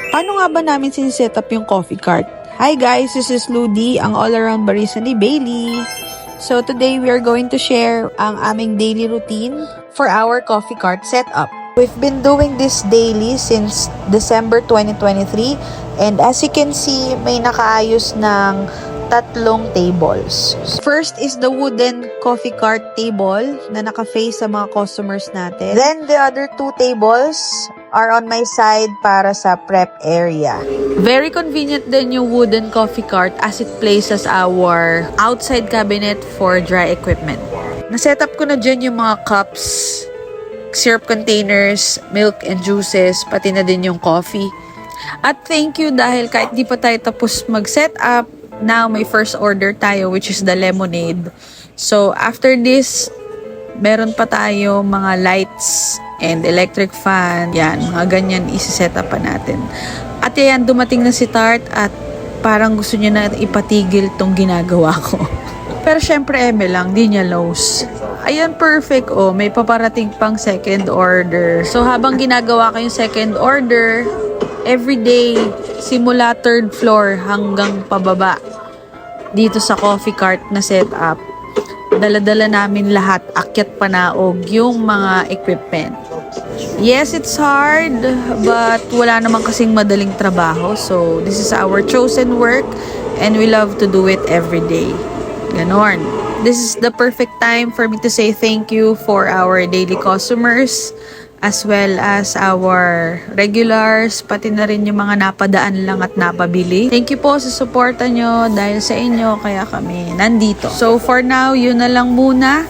Paano nga ba namin siniset up yung coffee cart? Hi guys, this is Ludi, ang all-around barista ni Bailey. So today we are going to share ang aming daily routine for our coffee cart setup. We've been doing this daily since December 2023 and as you can see, may nakaayos ng 3 tables. First is the wooden coffee cart table na naka-face sa mga customers natin. Then the other 2 tables are on my side para sa prep area. Very convenient din yung wooden coffee cart as it places our outside cabinet for dry equipment. Na-setup ko na dyan yung mga cups, syrup containers, milk and juices, pati na din yung coffee. At thank you dahil kahit di pa tayo tapos mag-set up, now may first order tayo which is the lemonade. So after this, meron pa tayo mga lights and electric fan. Yan, mga ganyan isi-set up pa natin. At yan, dumating na si Tart at parang gusto niya na ipatigil tong ginagawa ko. Pero syempre, eme lang, di niya knows. Ayan, perfect. Oh, may paparating pang second order. So habang ginagawa ko yung second order, everyday, simula 3rd floor hanggang pababa, dito sa coffee cart na setup, dala-dala namin lahat, akyat panaog, yung mga equipment. Yes, it's hard, but wala naman kasing madaling trabaho. So, this is our chosen work and we love to do it every day. Ganon. This is the perfect time for me to say thank you for our daily customers as well as our regulars, pati na rin yung mga napadaan lang at napabili. Thank you po sa suporta nyo. Dahil sa inyo, kaya kami nandito. So, for now, yun na lang muna.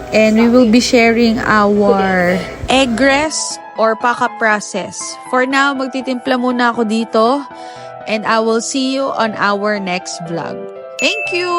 And we will be sharing our egress or pack-up process. For now, magtitimpla muna ako dito. And I will see you on our next vlog. Thank you!